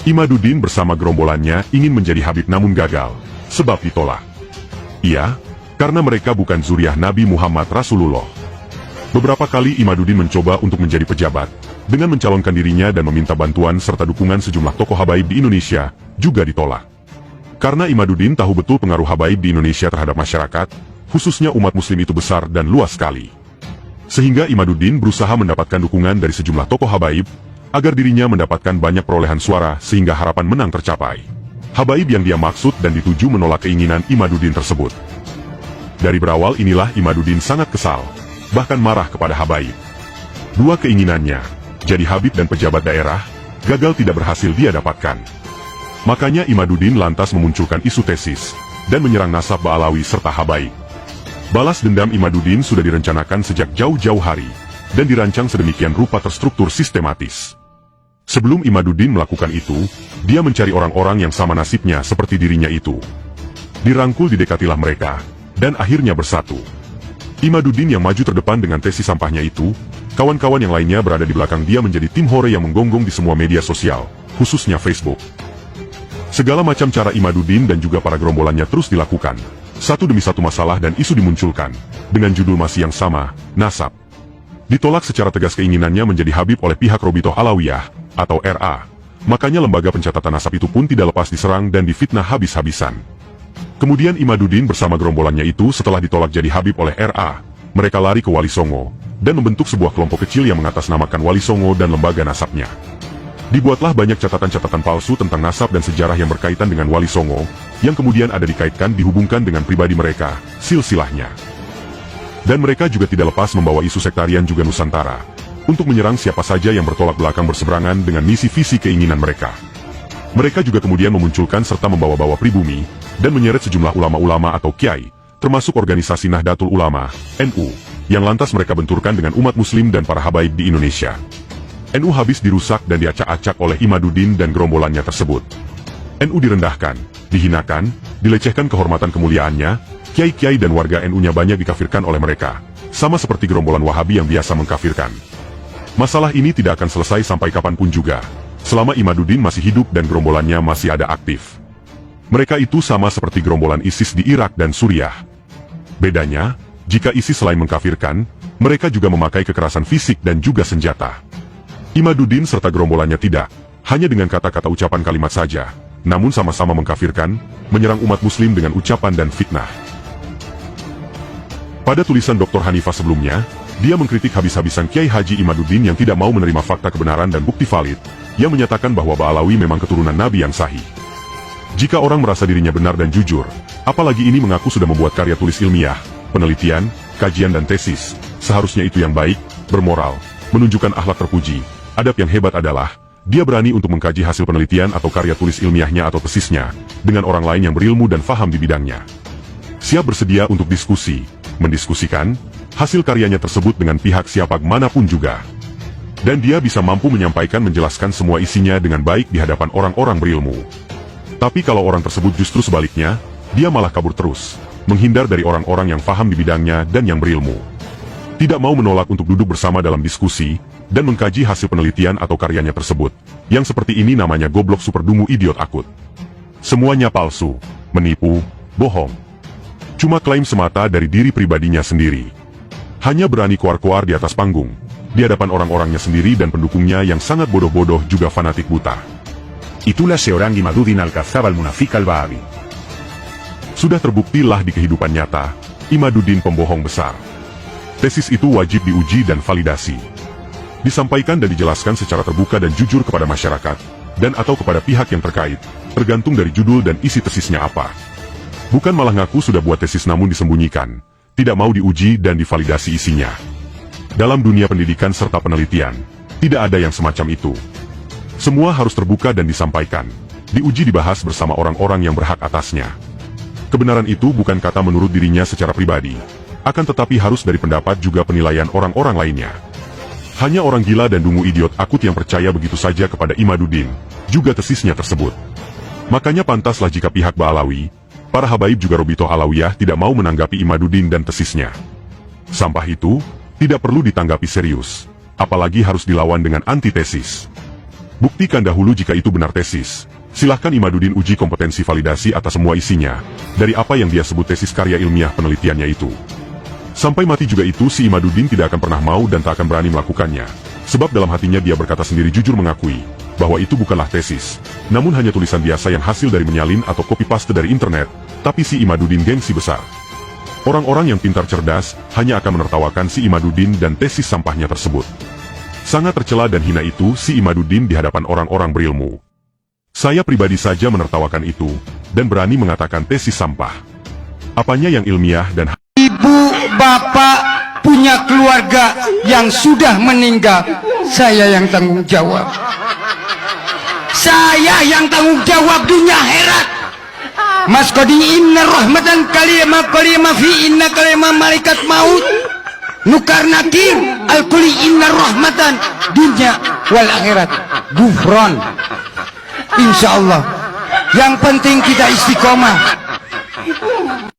Imaduddin bersama gerombolannya ingin menjadi Habib namun gagal, sebab ditolak. Iya, karena mereka bukan zuriat Nabi Muhammad Rasulullah. Beberapa kali Imaduddin mencoba untuk menjadi pejabat, dengan mencalonkan dirinya dan meminta bantuan serta dukungan sejumlah tokoh habaib di Indonesia, juga ditolak. Karena Imaduddin tahu betul pengaruh habaib di Indonesia terhadap masyarakat, khususnya umat muslim itu besar dan luas sekali. Sehingga Imaduddin berusaha mendapatkan dukungan dari sejumlah tokoh habaib, agar dirinya mendapatkan banyak perolehan suara sehingga harapan menang tercapai. Habaib yang dia maksud dan dituju menolak keinginan Imaduddin tersebut. Dari berawal inilah Imaduddin sangat kesal, bahkan marah kepada habaib. Dua keinginannya, jadi habib dan pejabat daerah, gagal tidak berhasil dia dapatkan. Makanya Imaduddin lantas memunculkan isu tesis, dan menyerang nasab Ba'alawi serta habaib. Balas dendam Imaduddin sudah direncanakan sejak jauh-jauh hari, dan dirancang sedemikian rupa terstruktur sistematis. Sebelum Imaduddin melakukan itu, dia mencari orang-orang yang sama nasibnya seperti dirinya itu. Dirangkul didekatilah mereka, dan akhirnya bersatu. Imaduddin yang maju terdepan dengan tesis sampahnya itu, kawan-kawan yang lainnya berada di belakang dia menjadi tim hore yang menggonggong di semua media sosial, khususnya Facebook. Segala macam cara Imaduddin dan juga para gerombolannya terus dilakukan. Satu demi satu masalah dan isu dimunculkan, dengan judul masih yang sama, nasab. Ditolak secara tegas keinginannya menjadi Habib oleh pihak Robitoh Alawiyah, atau RA. Makanya lembaga pencatatan nasab itu pun tidak lepas diserang dan difitnah habis-habisan. Kemudian Imaduddin bersama gerombolannya itu setelah ditolak jadi Habib oleh RA, mereka lari ke Wali Songo, dan membentuk sebuah kelompok kecil yang mengatasnamakan Wali Songo dan lembaga nasabnya. Dibuatlah banyak catatan-catatan palsu tentang nasab dan sejarah yang berkaitan dengan Wali Songo, yang kemudian ada dikaitkan dihubungkan dengan pribadi mereka, silsilahnya. Dan mereka juga tidak lepas membawa isu sektarian juga Nusantara, untuk menyerang siapa saja yang bertolak belakang berseberangan dengan misi visi keinginan mereka. Mereka juga kemudian memunculkan serta membawa-bawa pribumi, dan menyeret sejumlah ulama-ulama atau kiai, termasuk organisasi Nahdlatul Ulama, NU, yang lantas mereka benturkan dengan umat muslim dan para habaib di Indonesia. NU habis dirusak dan diacak-acak oleh Imaduddin dan gerombolannya tersebut. NU direndahkan, dihinakan, dilecehkan kehormatan kemuliaannya, kiai-kiai dan warga NU-nya banyak dikafirkan oleh mereka, sama seperti gerombolan Wahabi yang biasa mengkafirkan. Masalah ini tidak akan selesai sampai kapanpun juga, selama Imaduddin masih hidup dan gerombolannya masih ada aktif. Mereka itu sama seperti gerombolan ISIS di Irak dan Suriah. Bedanya, jika ISIS selain mengkafirkan, mereka juga memakai kekerasan fisik dan juga senjata. Imaduddin serta gerombolannya tidak, hanya dengan kata-kata ucapan kalimat saja, namun sama-sama mengkafirkan, menyerang umat muslim dengan ucapan dan fitnah. Pada tulisan Dr. Hanifah sebelumnya, dia mengkritik habis-habisan Kiai Haji Imaduddin yang tidak mau menerima fakta kebenaran dan bukti valid, yang menyatakan bahwa Ba'alawi memang keturunan Nabi yang sahih. Jika orang merasa dirinya benar dan jujur, apalagi ini mengaku sudah membuat karya tulis ilmiah, penelitian, kajian dan tesis, seharusnya itu yang baik, bermoral, menunjukkan akhlak terpuji. Adab yang hebat adalah, dia berani untuk mengkaji hasil penelitian atau karya tulis ilmiahnya atau tesisnya, dengan orang lain yang berilmu dan faham di bidangnya. Siap bersedia untuk diskusi, mendiskusikan hasil karyanya tersebut dengan pihak siapa manapun juga. Dan dia bisa mampu menyampaikan menjelaskan semua isinya dengan baik di hadapan orang-orang berilmu. Tapi kalau orang tersebut justru sebaliknya, dia malah kabur terus, menghindar dari orang-orang yang faham di bidangnya dan yang berilmu. Tidak mau menolak untuk duduk bersama dalam diskusi, dan mengkaji hasil penelitian atau karyanya tersebut, yang seperti ini namanya goblok super dungu idiot akut. Semuanya palsu, menipu, bohong. Cuma klaim semata dari diri pribadinya sendiri. Hanya berani keluar-keluar di atas panggung, di hadapan orang-orangnya sendiri dan pendukungnya yang sangat bodoh-bodoh juga fanatik buta. Itulah seorang Imaduddin al-Kadzdzab al-Munafik al-Wahabi. Sudah terbuktilah di kehidupan nyata, Imaduddin pembohong besar. Tesis itu wajib diuji dan validasi. Disampaikan dan dijelaskan secara terbuka dan jujur kepada masyarakat, dan atau kepada pihak yang terkait, tergantung dari judul dan isi tesisnya apa. Bukan malah ngaku sudah buat tesis namun disembunyikan, tidak mau diuji dan divalidasi isinya. Dalam dunia pendidikan serta penelitian, tidak ada yang semacam itu. Semua harus terbuka dan disampaikan, diuji dibahas bersama orang-orang yang berhak atasnya. Kebenaran itu bukan kata menurut dirinya secara pribadi, akan tetapi harus dari pendapat juga penilaian orang-orang lainnya. Hanya orang gila dan dungu idiot akut yang percaya begitu saja kepada Imaduddin, juga tesisnya tersebut. Makanya pantaslah jika pihak Ba'alawi, para habaib juga Robitoh Alawiyah tidak mau menanggapi Imaduddin dan tesisnya. Sampah itu tidak perlu ditanggapi serius, apalagi harus dilawan dengan antitesis. Buktikan dahulu jika itu benar tesis. Silahkan Imaduddin uji kompetensi validasi atas semua isinya, dari apa yang dia sebut tesis karya ilmiah penelitiannya itu. Sampai mati juga itu si Imaduddin tidak akan pernah mau dan tak akan berani melakukannya. Sebab dalam hatinya dia berkata sendiri jujur mengakui, bahwa itu bukanlah tesis, namun hanya tulisan biasa yang hasil dari menyalin atau copy paste dari internet, tapi si Imaduddin gengsi besar. Orang-orang yang pintar cerdas, hanya akan menertawakan si Imaduddin dan tesis sampahnya tersebut. Sangat tercela dan hina itu si Imaduddin di hadapan orang-orang berilmu. Saya pribadi saja menertawakan itu, dan berani mengatakan tesis sampah. Apanya yang ilmiah dan Ibu, bapak, punya keluarga yang sudah meninggal. Saya yang tanggung jawab. Saya yang tanggung jawab dunia akhirat. Mas Kodi inna rahmatan kalima fi inna kalima malaikat maut. Nukar nakir al-kuli inna rahmatan dunia wal akhirat. Gufron. Insya Allah. Yang penting kita istiqomah.